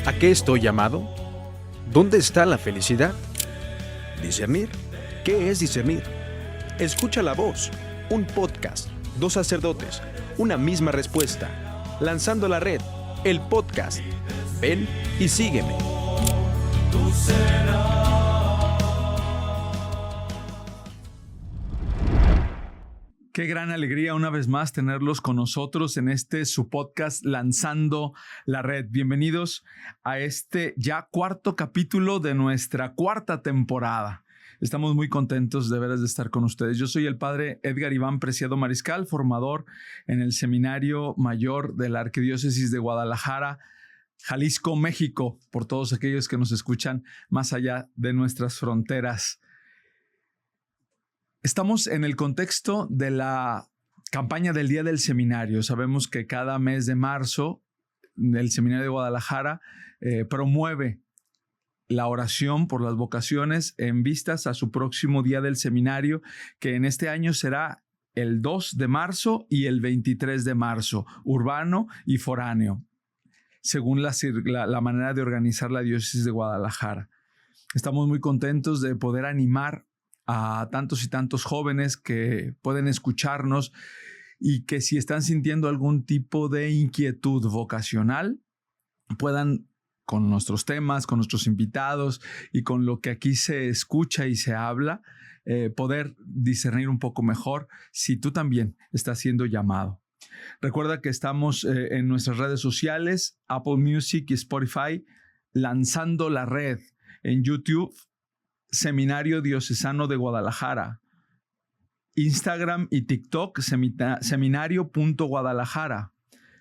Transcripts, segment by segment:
¿A qué estoy llamado? ¿Dónde está la felicidad? ¿Discernir? ¿Qué es discernir? Escucha la voz, un podcast, dos sacerdotes, una misma respuesta, lanzando la red, el podcast. Ven y sígueme. Qué gran alegría una vez más tenerlos con nosotros en su podcast Lanzando la Red. Bienvenidos a este ya cuarto capítulo de nuestra cuarta temporada. Estamos muy contentos de veras de estar con ustedes. Yo soy el padre Edgar Iván Preciado Mariscal, formador en el Seminario Mayor de la Arquidiócesis de Guadalajara, Jalisco, México, por todos aquellos que nos escuchan más allá de nuestras fronteras. Estamos en el contexto de la campaña del Día del Seminario. Sabemos que cada mes de marzo el Seminario de Guadalajara promueve la oración por las vocaciones en vistas a su próximo Día del Seminario, que en este año será el 2 de marzo y el 23 de marzo, urbano y foráneo, según la manera de organizar la diócesis de Guadalajara. Estamos muy contentos de poder animar a tantos y tantos jóvenes que pueden escucharnos y que si están sintiendo algún tipo de inquietud vocacional, puedan, con nuestros temas, con nuestros invitados y con lo que aquí se escucha y se habla, poder discernir un poco mejor si tú también estás siendo llamado. Recuerda que estamos en nuestras redes sociales, Apple Music y Spotify, Lanzando la Red, en YouTube, Seminario Diocesano de Guadalajara, Instagram y TikTok, seminario.guadalajara,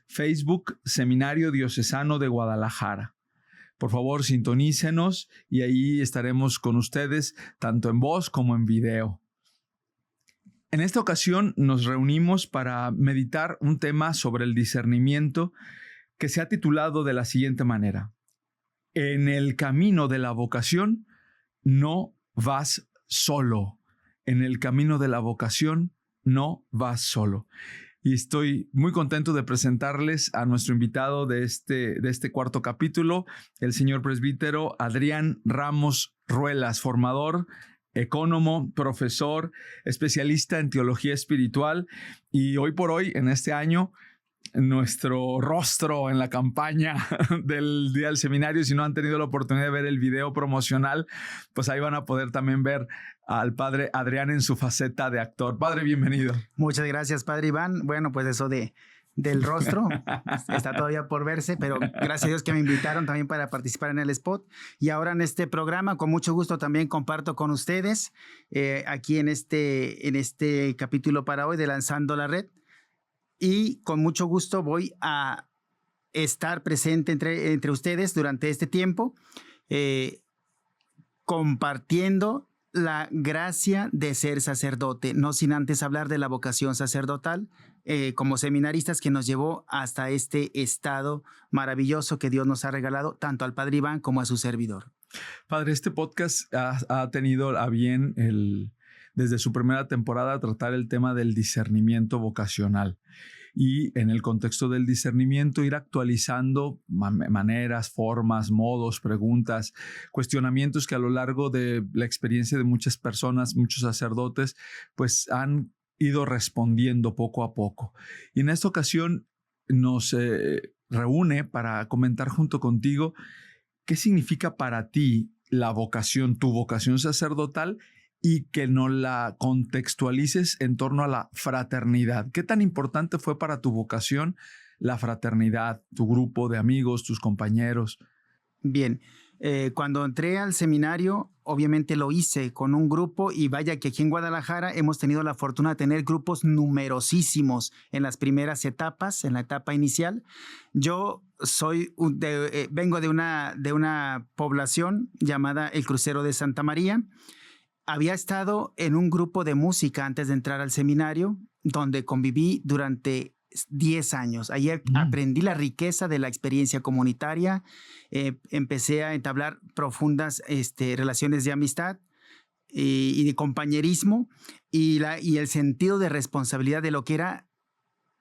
Facebook, Seminario Diocesano de Guadalajara. Por favor, sintonícenos y ahí estaremos con ustedes, tanto en voz como en video. En esta ocasión nos reunimos para meditar un tema sobre el discernimiento que se ha titulado de la siguiente manera: En el camino de la vocación, no vas solo. En el camino de la vocación, no vas solo. Y estoy muy contento de presentarles a nuestro invitado de este cuarto capítulo, el señor presbítero Adrián Ramos Ruelas, formador, ecónomo, profesor, especialista en teología espiritual y hoy por hoy, en este año, nuestro rostro en la campaña del Día del Seminario. Si no han tenido la oportunidad de ver el video promocional, pues ahí van a poder también ver al padre Adrián en su faceta de actor. Padre, bienvenido. Muchas gracias, padre Iván. Bueno, pues eso del rostro está todavía por verse, pero gracias a Dios que me invitaron también para participar en el spot. Y ahora en este programa, con mucho gusto también comparto con ustedes aquí en este capítulo para hoy de Lanzando la Red. Y con mucho gusto voy a estar presente entre ustedes durante este tiempo, compartiendo la gracia de ser sacerdote, no sin antes hablar de la vocación sacerdotal como seminaristas que nos llevó hasta este estado maravilloso que Dios nos ha regalado, tanto al padre Iván como a su servidor. Padre, este podcast ha tenido a bien desde su primera temporada tratar el tema del discernimiento vocacional y en el contexto del discernimiento ir actualizando maneras, formas, modos, preguntas, cuestionamientos que a lo largo de la experiencia de muchas personas, muchos sacerdotes, pues han ido respondiendo poco a poco. Y en esta ocasión nos reúne para comentar junto contigo qué significa para ti la vocación, tu vocación sacerdotal, y que nos la contextualices en torno a la fraternidad. ¿Qué tan importante fue para tu vocación la fraternidad, tu grupo de amigos, tus compañeros? Bien, cuando entré al seminario, obviamente lo hice con un grupo y vaya que aquí en Guadalajara hemos tenido la fortuna de tener grupos numerosísimos en las primeras etapas, en la etapa inicial. Yo vengo de una población llamada El Crucero de Santa María. Había estado en un grupo de música antes de entrar al seminario, donde conviví durante 10 años. Ahí aprendí la riqueza de la experiencia comunitaria, empecé a entablar profundas relaciones de amistad y de compañerismo y el sentido de responsabilidad de lo que era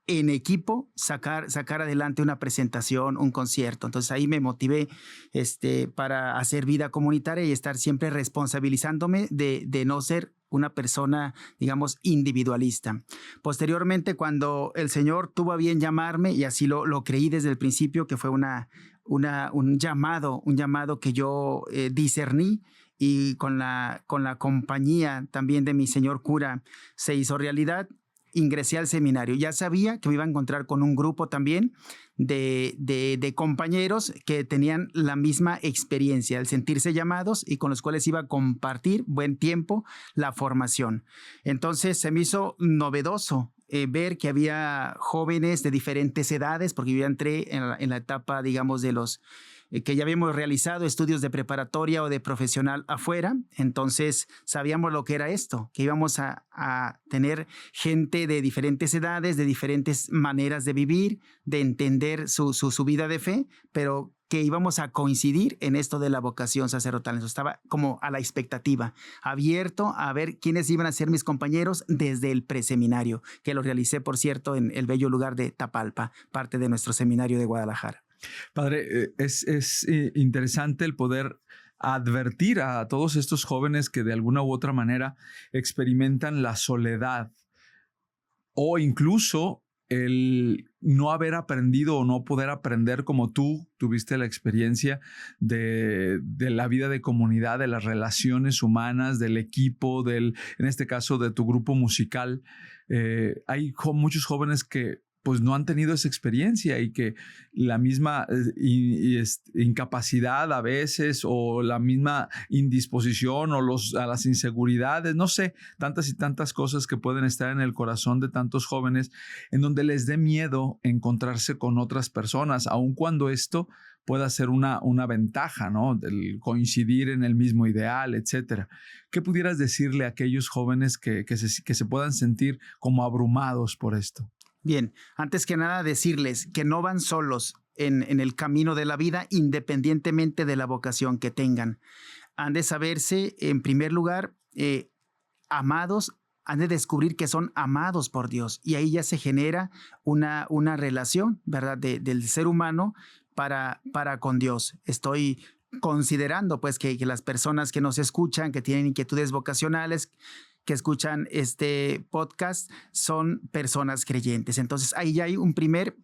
en equipo sacar adelante una presentación, un concierto. Entonces ahí me motivé para hacer vida comunitaria y estar siempre responsabilizándome de no ser una persona, digamos, individualista. Posteriormente, cuando el Señor tuvo a bien llamarme, y así lo creí desde el principio, que fue un llamado que yo discerní, y con la compañía también de mi señor cura se hizo realidad. Ingresé al seminario. Ya sabía que me iba a encontrar con un grupo también de compañeros que tenían la misma experiencia, el sentirse llamados, y con los cuales iba a compartir buen tiempo la formación. Entonces se me hizo novedoso ver que había jóvenes de diferentes edades, porque yo ya entré en la etapa, digamos, de los que ya habíamos realizado estudios de preparatoria o de profesional afuera. Entonces sabíamos lo que era esto, que íbamos a tener gente de diferentes edades, de diferentes maneras de vivir, de entender su vida de fe, pero que íbamos a coincidir en esto de la vocación sacerdotal. Eso estaba como a la expectativa, abierto a ver quiénes iban a ser mis compañeros desde el preseminario, que lo realicé, por cierto, en el bello lugar de Tapalpa, parte de nuestro seminario de Guadalajara. Padre, es interesante el poder advertir a todos estos jóvenes que de alguna u otra manera experimentan la soledad o incluso el no haber aprendido o no poder aprender como tú tuviste la experiencia de la vida de comunidad, de las relaciones humanas, del equipo, en este caso de tu grupo musical. Hay muchos jóvenes que pues no han tenido esa experiencia y que la misma incapacidad a veces o la misma indisposición o a las inseguridades, no sé, tantas y tantas cosas que pueden estar en el corazón de tantos jóvenes en donde les dé miedo encontrarse con otras personas, aun cuando esto pueda ser una ventaja, ¿no? El coincidir en el mismo ideal, etcétera. ¿Qué pudieras decirle a aquellos jóvenes que se puedan sentir como abrumados por esto? Bien, antes que nada decirles que no van solos en el camino de la vida, independientemente de la vocación que tengan. Han de saberse, en primer lugar, amados, han de descubrir que son amados por Dios, y ahí ya se genera una relación, ¿verdad?, del ser humano para con Dios. Estoy considerando pues que las personas que nos escuchan, que tienen inquietudes vocacionales, que escuchan este podcast, son personas creyentes. Entonces ahí ya hay un primer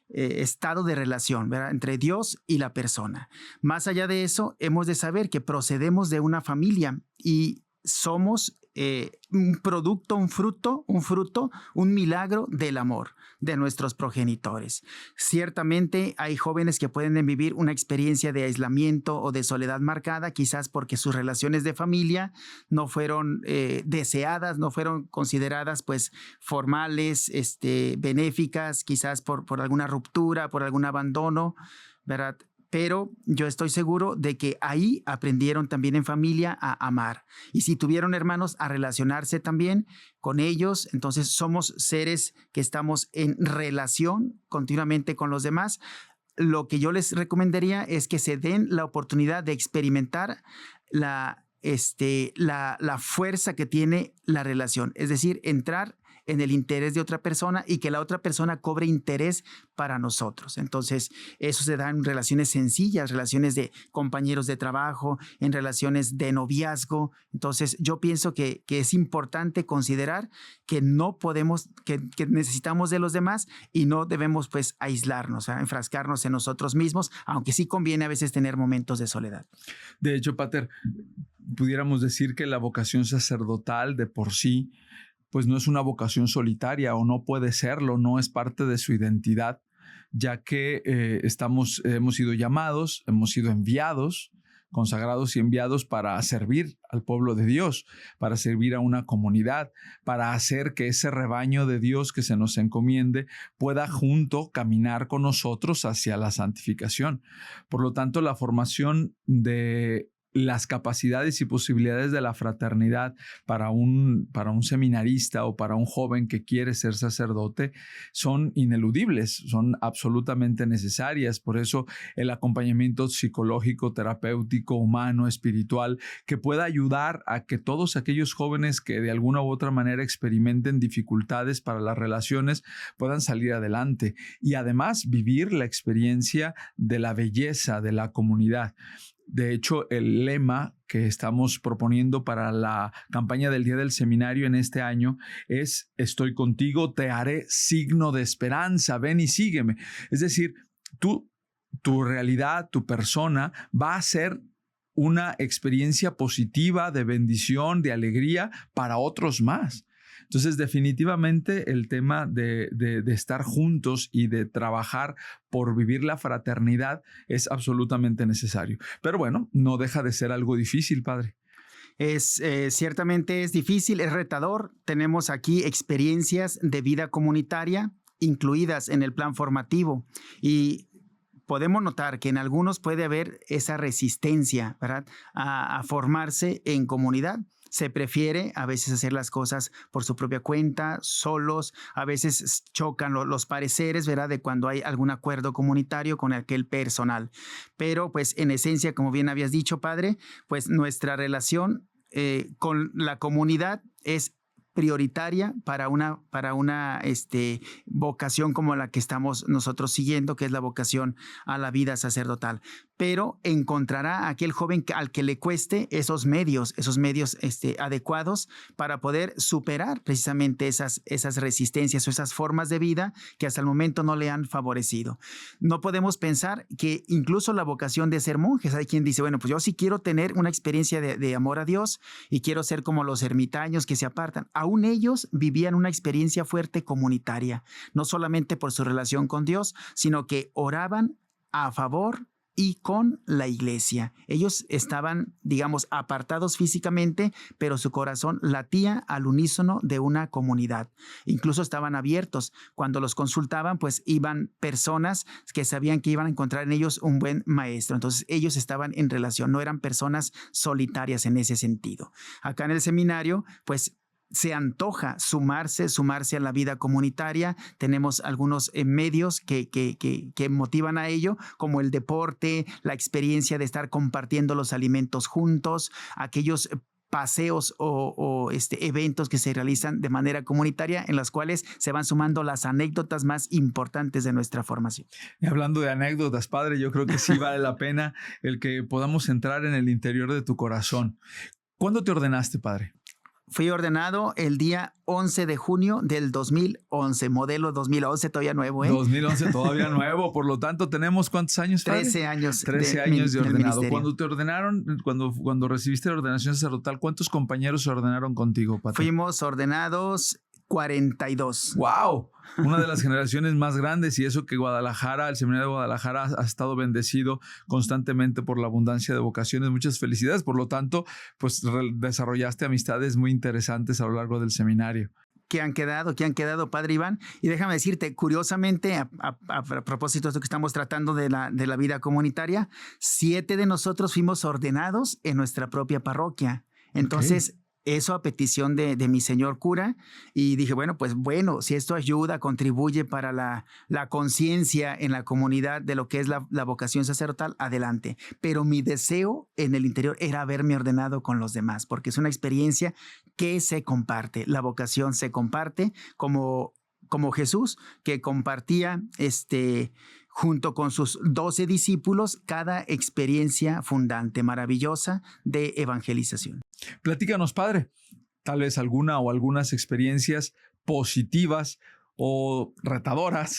estado de relación, ¿verdad?, entre Dios y la persona. Más allá de eso, hemos de saber que procedemos de una familia y somos un producto, un fruto, un milagro del amor de nuestros progenitores. Ciertamente hay jóvenes que pueden vivir una experiencia de aislamiento o de soledad marcada, quizás porque sus relaciones de familia no fueron deseadas, no fueron consideradas pues formales, benéficas, quizás por alguna ruptura, por algún abandono, ¿verdad? Pero yo estoy seguro de que ahí aprendieron también en familia a amar. Y si tuvieron hermanos, a relacionarse también con ellos. Entonces somos seres que estamos en relación continuamente con los demás. Lo que yo les recomendaría es que se den la oportunidad de experimentar la fuerza que tiene la relación. Es decir, entrar en el interés de otra persona y que la otra persona cobre interés para nosotros. Entonces, eso se da en relaciones sencillas, relaciones de compañeros de trabajo, en relaciones de noviazgo. Entonces, yo pienso que es importante considerar que no podemos, que necesitamos de los demás y no debemos pues aislarnos, enfrascarnos en nosotros mismos, aunque sí conviene a veces tener momentos de soledad. De hecho, Pater, pudiéramos decir que la vocación sacerdotal de por sí pues no es una vocación solitaria o no puede serlo, no es parte de su identidad, ya que hemos sido llamados, hemos sido enviados, consagrados y enviados para servir al pueblo de Dios, para servir a una comunidad, para hacer que ese rebaño de Dios que se nos encomiende pueda junto caminar con nosotros hacia la santificación. Por lo tanto, la formación de las capacidades y posibilidades de la fraternidad para un seminarista o para un joven que quiere ser sacerdote son ineludibles, son absolutamente necesarias. Por eso el acompañamiento psicológico, terapéutico, humano, espiritual, que pueda ayudar a que todos aquellos jóvenes que de alguna u otra manera experimenten dificultades para las relaciones puedan salir adelante y además vivir la experiencia de la belleza de la comunidad. De hecho, el lema que estamos proponiendo para la campaña del Día del Seminario en este año es: estoy contigo, te haré signo de esperanza, ven y sígueme. Es decir, tu realidad, tu persona va a ser una experiencia positiva de bendición, de alegría para otros más. Entonces, definitivamente el tema de estar juntos y de trabajar por vivir la fraternidad es absolutamente necesario. Pero bueno, no deja de ser algo difícil, padre. Ciertamente es difícil, es retador. Tenemos aquí experiencias de vida comunitaria incluidas en el plan formativo y podemos notar que en algunos puede haber esa resistencia, ¿verdad?, a formarse en comunidad. Se prefiere a veces hacer las cosas por su propia cuenta, solos. A veces chocan los pareceres, ¿verdad?, de cuando hay algún acuerdo comunitario con aquel personal. Pero pues en esencia, como bien habías dicho, padre, pues nuestra relación con la comunidad es prioritaria para una vocación como la que estamos nosotros siguiendo, que es la vocación a la vida sacerdotal. Pero encontrará aquel joven al que le cueste esos medios adecuados para poder superar precisamente esas resistencias o esas formas de vida que hasta el momento no le han favorecido. No podemos pensar que incluso la vocación de ser monjes, hay quien dice, bueno, pues yo sí quiero tener una experiencia de amor a Dios y quiero ser como los ermitaños que se apartan. Aún ellos vivían una experiencia fuerte comunitaria, no solamente por su relación con Dios, sino que oraban a favor y con la iglesia. Ellos estaban, digamos, apartados físicamente, pero su corazón latía al unísono de una comunidad. Incluso estaban abiertos. Cuando los consultaban, pues iban personas que sabían que iban a encontrar en ellos un buen maestro. Entonces ellos estaban en relación, no eran personas solitarias en ese sentido. Acá en el seminario, pues se antoja sumarse a la vida comunitaria. Tenemos algunos medios que motivan a ello, como el deporte, la experiencia de estar compartiendo los alimentos juntos, aquellos paseos o eventos que se realizan de manera comunitaria en las cuales se van sumando las anécdotas más importantes de nuestra formación. Y hablando de anécdotas, padre, yo creo que sí vale la pena el que podamos entrar en el interior de tu corazón. ¿Cuándo te ordenaste, padre? Fui ordenado el día 11 de junio del 2011, modelo 2011, todavía nuevo, 2011, todavía nuevo. Por lo tanto, ¿tenemos cuántos años? 13 años. 13 años de ordenado. Cuando te ordenaron, cuando recibiste la ordenación sacerdotal, ¿cuántos compañeros se ordenaron contigo, padre? Fuimos ordenados 42. ¡Wow! Una de las generaciones más grandes, y eso que Guadalajara, el Seminario de Guadalajara ha estado bendecido constantemente por la abundancia de vocaciones. Muchas felicidades. Por lo tanto, pues desarrollaste amistades muy interesantes a lo largo del seminario. Que han quedado, padre Iván. Y déjame decirte, curiosamente, a propósito de esto que estamos tratando de la vida comunitaria, 7 de nosotros fuimos ordenados en nuestra propia parroquia. Entonces, okay, eso a petición de mi señor cura, y dije, bueno, si esto ayuda, contribuye para la conciencia en la comunidad de lo que es la vocación sacerdotal, adelante. Pero mi deseo en el interior era haberme ordenado con los demás, porque es una experiencia que se comparte. La vocación se comparte como Jesús, que compartía junto con sus 12 discípulos cada experiencia fundante, maravillosa de evangelización. Platícanos, padre, tal vez algunas experiencias positivas o retadoras.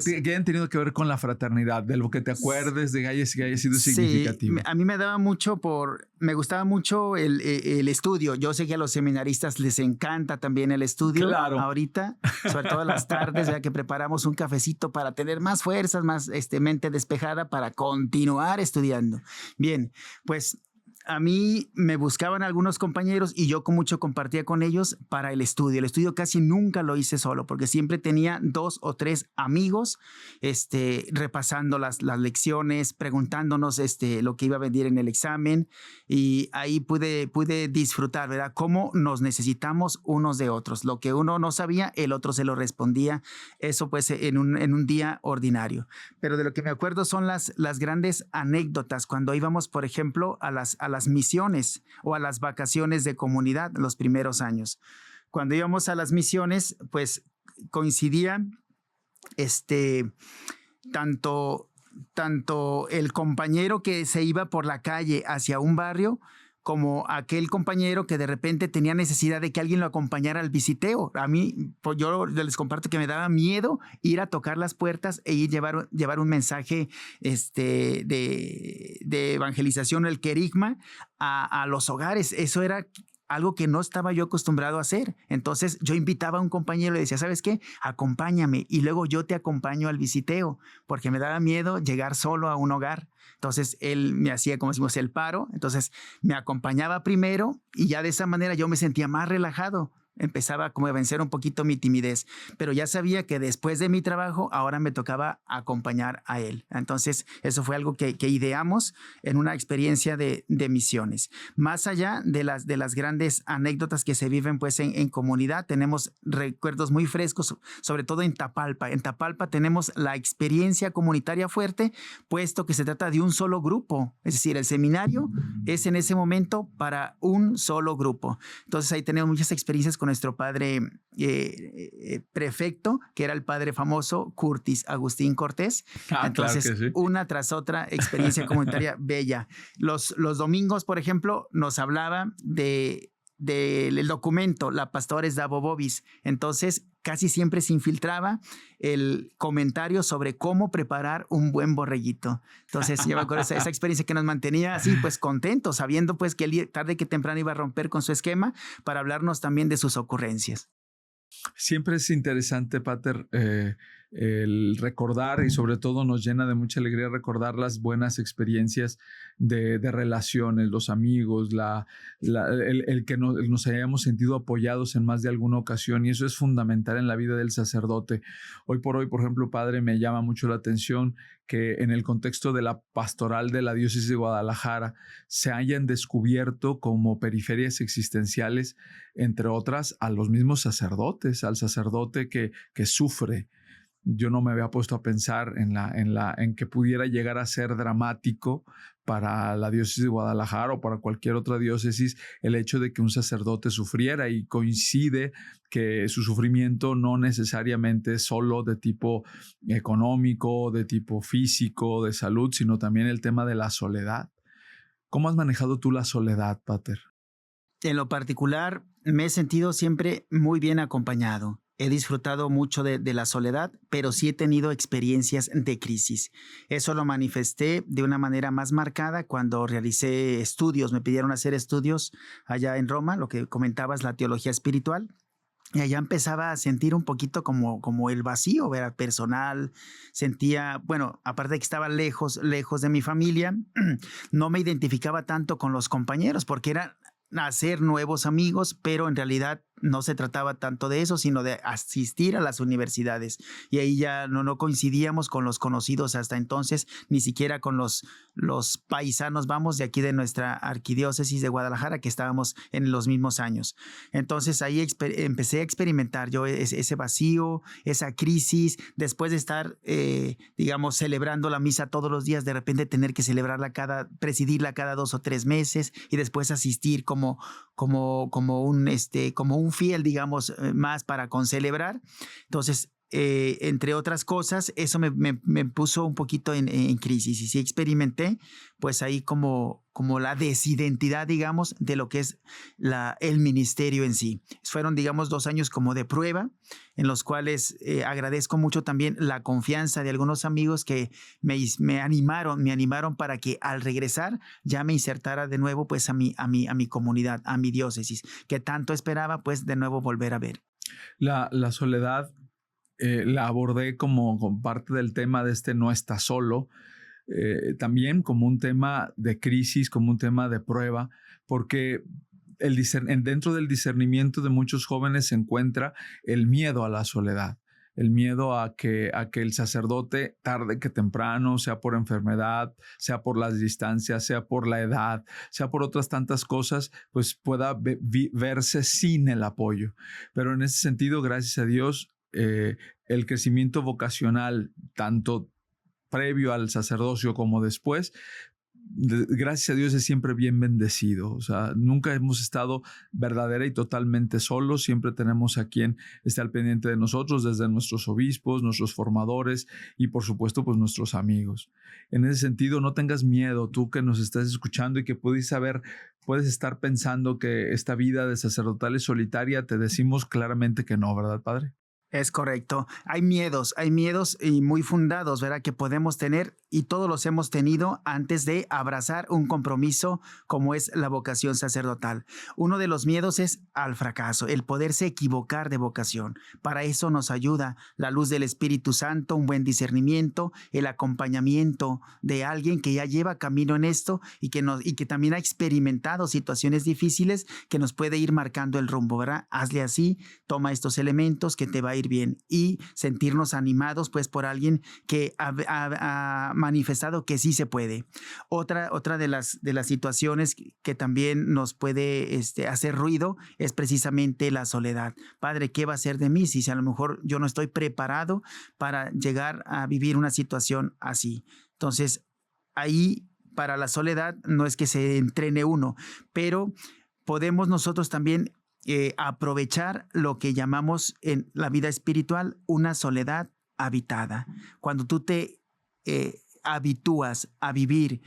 Que hayan tenido que ver con la fraternidad, de lo que te acuerdes, de que haya sido significativo. A mí me gustaba mucho el estudio. Yo sé que a los seminaristas les encanta también el estudio. Claro. Ahorita, sobre todo en las tardes, ya que preparamos un cafecito para tener más fuerzas, más mente despejada para continuar estudiando. Bien, pues a mí me buscaban algunos compañeros y yo con mucho compartía con ellos para el estudio. El estudio casi nunca lo hice solo porque siempre tenía 2 o 3 amigos repasando las lecciones, preguntándonos lo que iba a venir en el examen, y ahí pude disfrutar, ¿verdad? Cómo nos necesitamos unos de otros. Lo que uno no sabía, el otro se lo respondía. Eso pues en un día ordinario. Pero de lo que me acuerdo son las grandes anécdotas cuando íbamos, por ejemplo, a las misiones o a las vacaciones de comunidad los primeros años. Cuando íbamos a las misiones, pues coincidían tanto el compañero que se iba por la calle hacia un barrio, como aquel compañero que de repente tenía necesidad de que alguien lo acompañara al visiteo. A mí, pues yo les comparto que me daba miedo ir a tocar las puertas e ir llevar un mensaje de evangelización, el querigma, a los hogares. Eso era algo que no estaba yo acostumbrado a hacer. Entonces yo invitaba a un compañero y le decía, ¿sabes qué? Acompáñame y luego yo te acompaño al visiteo, porque me daba miedo llegar solo a un hogar. Entonces él me hacía, como decimos, el paro. Entonces me acompañaba primero y ya de esa manera yo me sentía más relajado. Empezaba como a vencer un poquito mi timidez, pero ya sabía que después de mi trabajo ahora me tocaba acompañar a él. Entonces eso fue algo que ideamos en una experiencia de misiones. Más allá de las grandes anécdotas que se viven pues en comunidad, tenemos recuerdos muy frescos, sobre todo en Tapalpa. En Tapalpa tenemos la experiencia comunitaria fuerte, puesto que se trata de un solo grupo. Es decir, el seminario es en ese momento para un solo grupo. Entonces ahí tenemos muchas experiencias con nuestro padre prefecto, que era el padre famoso Curtis Agustín Cortés. Entonces, claro que sí. Una tras otra experiencia comunitaria bella. Los domingos, por ejemplo, nos hablaba del documento La Pastores da Bobobis. Entonces, casi siempre se infiltraba el comentario sobre cómo preparar un buen borreguito. Entonces, yo me acuerdo esa experiencia que nos mantenía así, pues contentos, sabiendo pues que él tarde que temprano iba a romper con su esquema para hablarnos también de sus ocurrencias. Siempre es interesante, Pater, el recordar, y sobre todo nos llena de mucha alegría recordar las buenas experiencias de relaciones, los amigos, el que nos hayamos sentido apoyados en más de alguna ocasión, y eso es fundamental en la vida del sacerdote. Hoy por hoy, por ejemplo, Padre, me llama mucho la atención que en el contexto de la pastoral de la diócesis de Guadalajara se hayan descubierto como periferias existenciales, entre otras, a los mismos sacerdotes, al sacerdote que sufre. Yo no me había puesto a pensar en que pudiera llegar a ser dramático para la diócesis de Guadalajara o para cualquier otra diócesis el hecho de que un sacerdote sufriera, y coincide que su sufrimiento no necesariamente es solo de tipo económico, de tipo físico, de salud, sino también el tema de la soledad. ¿Cómo has manejado tú la soledad, Pater? En lo particular, me he sentido siempre muy bien acompañado. He disfrutado mucho de la soledad, pero sí he tenido experiencias de crisis. Eso lo manifesté de una manera más marcada cuando realicé estudios. Me pidieron hacer estudios allá en Roma, lo que comentabas, la teología espiritual. Y allá empezaba a sentir un poquito como el vacío, ¿verdad? Personal. Sentía, bueno, aparte de que estaba lejos de mi familia, no me identificaba tanto con los compañeros porque era hacer nuevos amigos, pero en realidad no se trataba tanto de eso, sino de asistir a las universidades. Y ahí ya no coincidíamos con los conocidos hasta entonces, ni siquiera con los paisanos, vamos, de aquí de nuestra arquidiócesis de Guadalajara, que estábamos en los mismos años. Entonces ahí empecé a experimentar yo ese vacío, esa crisis, después de estar, digamos, celebrando la misa todos los días, de repente tener que presidirla cada 2 o 3 meses y después asistir como un fiel, digamos, más para concelebrar. Entonces, entre otras cosas, eso me puso un poquito en crisis, y sí experimenté pues ahí como la desidentidad, digamos, de lo que es el ministerio en sí. Fueron, digamos, 2 años como de prueba, en los cuales agradezco mucho también la confianza de algunos amigos que me animaron para que al regresar ya me insertara de nuevo pues a mi comunidad, a mi diócesis, que tanto esperaba pues de nuevo volver a ver. La soledad la abordé como parte del tema de No estás solo. también como un tema de crisis, como un tema de prueba, porque dentro del discernimiento de muchos jóvenes se encuentra el miedo a la soledad. El miedo a que el sacerdote, tarde que temprano, sea por enfermedad, sea por las distancias, sea por la edad, sea por otras tantas cosas, pues pueda verse sin el apoyo. Pero en ese sentido, gracias a Dios, el crecimiento vocacional, tanto previo al sacerdocio como después, gracias a Dios es siempre bien bendecido. O sea, nunca hemos estado verdadera y totalmente solos. Siempre tenemos a quien esté al pendiente de nosotros, desde nuestros obispos, nuestros formadores y por supuesto pues nuestros amigos. En ese sentido, no tengas miedo, tú que nos estás escuchando y que puedes estar pensando que esta vida de sacerdotal es solitaria. Te decimos claramente que no, ¿verdad, Padre? Es correcto. Hay miedos y muy fundados, ¿verdad? Que podemos tener y todos los hemos tenido antes de abrazar un compromiso como es la vocación sacerdotal. Uno de los miedos es al fracaso, el poderse equivocar de vocación. Para eso nos ayuda la luz del Espíritu Santo, un buen discernimiento, el acompañamiento de alguien que ya lleva camino en esto y que también ha experimentado situaciones difíciles que nos puede ir marcando el rumbo, ¿verdad? Hazle así, toma estos elementos que te va a ir bien y sentirnos animados pues por alguien que ha manifestado que sí se puede. Otra de las situaciones que también nos puede hacer ruido es precisamente la soledad. Padre, ¿qué va a ser de mí si a lo mejor yo no estoy preparado para llegar a vivir una situación así? Entonces, ahí para la soledad no es que se entrene uno, pero podemos nosotros también aprovechar lo que llamamos en la vida espiritual una soledad habitada. Cuando tú te habitúas a vivir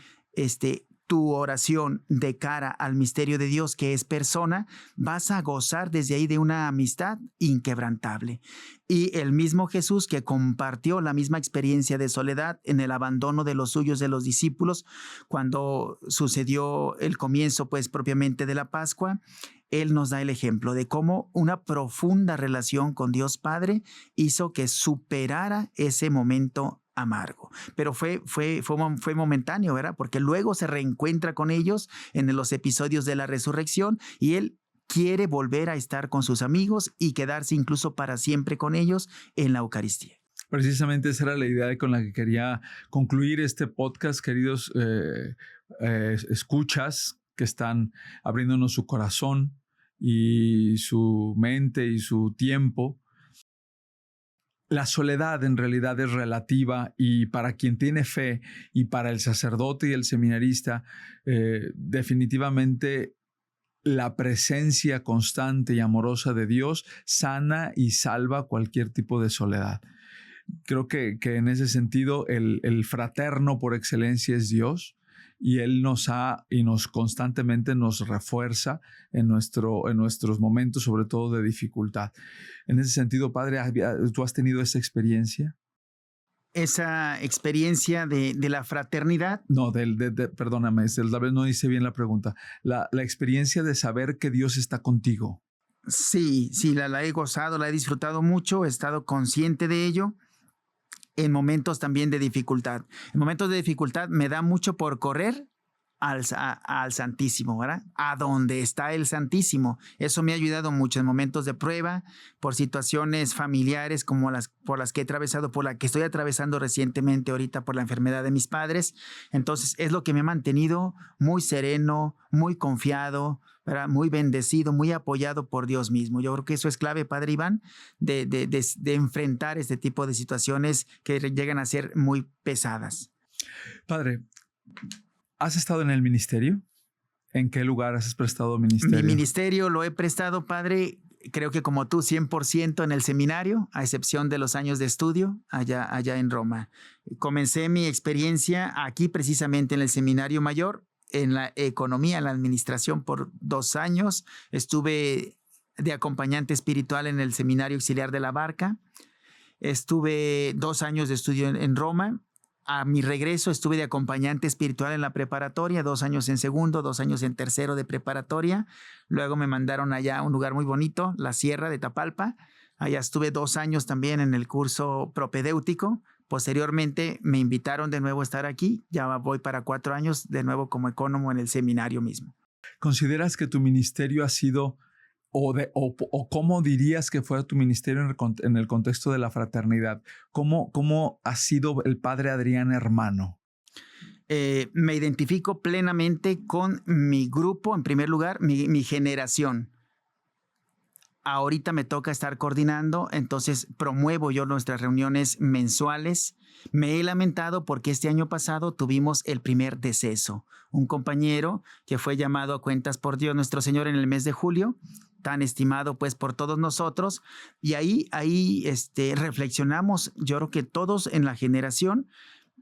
tu oración de cara al misterio de Dios, que es persona, vas a gozar desde ahí de una amistad inquebrantable. Y el mismo Jesús, que compartió la misma experiencia de soledad en el abandono de los suyos, de los discípulos, cuando sucedió el comienzo pues propiamente de la Pascua, Él nos da el ejemplo de cómo una profunda relación con Dios Padre hizo que superara ese momento amargo. Pero fue momentáneo, ¿verdad? Porque luego se reencuentra con ellos en los episodios de la resurrección y Él quiere volver a estar con sus amigos y quedarse incluso para siempre con ellos en la Eucaristía. Precisamente esa era la idea con la que quería concluir este podcast, queridos escuchas que están abriéndonos su corazón y su mente y su tiempo. La soledad en realidad es relativa y para quien tiene fe y para el sacerdote y el seminarista, definitivamente la presencia constante y amorosa de Dios sana y salva cualquier tipo de soledad. Creo que en ese sentido el fraterno por excelencia es Dios. Y Él nos constantemente nos refuerza en nuestros momentos, sobre todo de dificultad. En ese sentido, Padre, ¿tú has tenido esa experiencia? Esa experiencia de la fraternidad. No, perdóname, tal vez no hice bien la pregunta. La experiencia de saber que Dios está contigo. Sí, la he gozado, la he disfrutado mucho, he estado consciente de ello. En momentos también de dificultad. En momentos de dificultad me da mucho por correr al Santísimo, ¿verdad? A donde está el Santísimo. Eso me ha ayudado mucho en momentos de prueba, por situaciones familiares como por las que he atravesado, por la que estoy atravesando recientemente ahorita por la enfermedad de mis padres. Entonces es lo que me ha mantenido muy sereno, muy confiado, ¿verdad? Muy bendecido, muy apoyado por Dios mismo. Yo creo que eso es clave, Padre Iván, de enfrentar este tipo de situaciones que llegan a ser muy pesadas. Padre, ¿has estado en el ministerio? ¿En qué lugar has prestado ministerio? Mi ministerio lo he prestado, Padre, creo que como tú, 100% en el seminario, a excepción de los años de estudio allá en Roma. Comencé mi experiencia aquí precisamente en el Seminario Mayor, en la economía, en la administración por 2 años. Estuve de acompañante espiritual en el Seminario Auxiliar de la Barca. Estuve 2 años de estudio en Roma. A mi regreso estuve de acompañante espiritual en la preparatoria, 2 años en segundo, 2 años en tercero de preparatoria. Luego me mandaron allá a un lugar muy bonito, la Sierra de Tapalpa. Allá estuve 2 años también en el curso propedéutico Posteriormente me invitaron de nuevo a estar aquí. Ya voy para 4 años de nuevo como ecónomo en el seminario mismo. ¿Consideras que tu ministerio ha sido o cómo dirías que fue tu ministerio en el contexto de la fraternidad? ¿Cómo ha sido el Padre Adrián hermano? Me identifico plenamente con mi grupo, en primer lugar, mi generación. Ahorita me toca estar coordinando, entonces promuevo yo nuestras reuniones mensuales. Me he lamentado porque este año pasado tuvimos el primer deceso. Un compañero que fue llamado a cuentas por Dios nuestro Señor en el mes de julio, tan estimado pues por todos nosotros. Y ahí reflexionamos, yo creo que todos en la generación,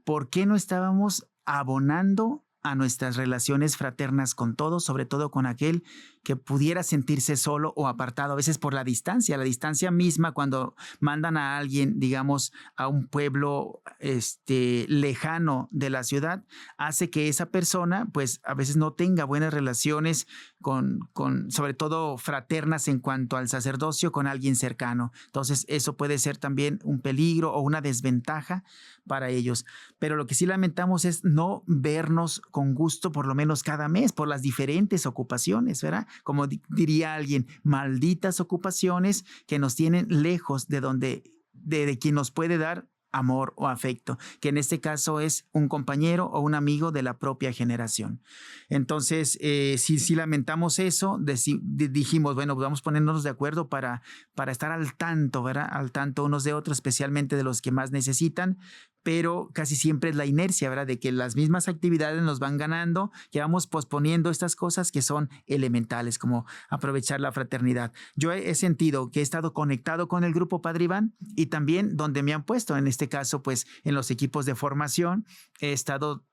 ¿por qué no estábamos abonando a nuestras relaciones fraternas con todos, sobre todo con aquel que pudiera sentirse solo o apartado, a veces por la distancia misma, cuando mandan a alguien, digamos, a un pueblo lejano de la ciudad, hace que esa persona, pues, a veces no tenga buenas relaciones sobre todo fraternas en cuanto al sacerdocio con alguien cercano. Entonces, eso puede ser también un peligro o una desventaja para ellos. Pero lo que sí lamentamos es no vernos con gusto por lo menos cada mes por las diferentes ocupaciones, ¿verdad? Como diría alguien, malditas ocupaciones que nos tienen lejos de quien nos puede dar amor o afecto, que en este caso es un compañero o un amigo de la propia generación. Entonces, si lamentamos eso, dijimos, bueno, vamos a ponernos de acuerdo para estar al tanto, ¿verdad? Al tanto unos de otros, especialmente de los que más necesitan, pero casi siempre es la inercia, ¿verdad? De que las mismas actividades nos van ganando, que vamos posponiendo estas cosas que son elementales, como aprovechar la fraternidad. Yo he sentido que he estado conectado con el grupo Padre Iván y también donde me han puesto, en este caso, pues en los equipos de formación, he estado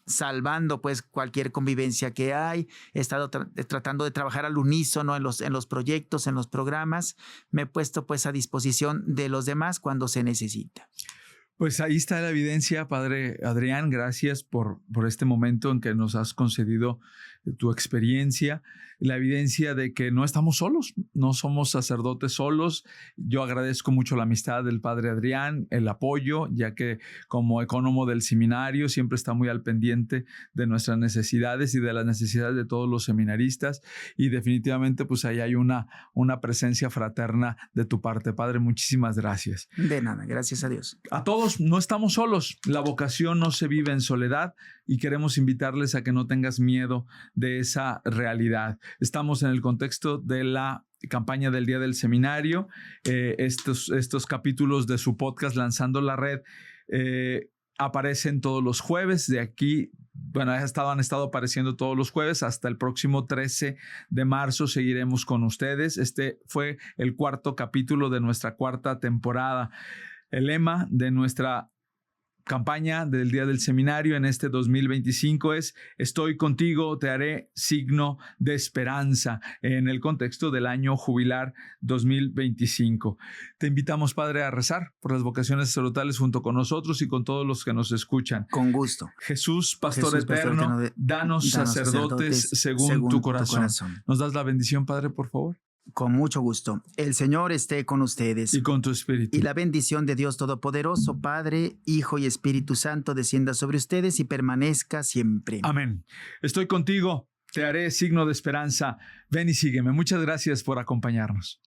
salvando pues cualquier convivencia que hay, he estado tratando de trabajar al unísono en los proyectos, en los programas, me he puesto pues a disposición de los demás cuando se necesita. Pues ahí está la evidencia, Padre Adrián. Gracias por este momento en que nos has concedido tu experiencia, la evidencia de que no estamos solos, no somos sacerdotes solos. Yo agradezco mucho la amistad del Padre Adrián, el apoyo, ya que como ecónomo del seminario siempre está muy al pendiente de nuestras necesidades y de las necesidades de todos los seminaristas, y definitivamente pues ahí hay una presencia fraterna de tu parte. Padre, muchísimas gracias. De nada, gracias a Dios. A todos, no estamos solos, la vocación no se vive en soledad y queremos invitarles a que no tengas miedo de esa realidad. Estamos en el contexto de la campaña del Día del Seminario. Estos capítulos de su podcast Lanzando la Red aparecen todos los jueves. De aquí, bueno, han estado apareciendo todos los jueves. Hasta el próximo 13 de marzo seguiremos con ustedes. Este fue el 4º capítulo de nuestra 4ª temporada. El lema de nuestra campaña del Día del Seminario en este 2025 es: estoy contigo, te haré signo de esperanza, en el contexto del año jubilar 2025. Te invitamos, Padre, a rezar por las vocaciones sacerdotales junto con nosotros y con todos los que nos escuchan. Con gusto. Jesús, Pastor eterno, danos sacerdotes según tu corazón. ¿Nos das la bendición, Padre, por favor? Con mucho gusto. El Señor esté con ustedes. Y con tu espíritu. Y la bendición de Dios Todopoderoso, Padre, Hijo y Espíritu Santo, descienda sobre ustedes y permanezca siempre. Amén. Estoy contigo, te haré signo de esperanza. Ven y sígueme. Muchas gracias por acompañarnos.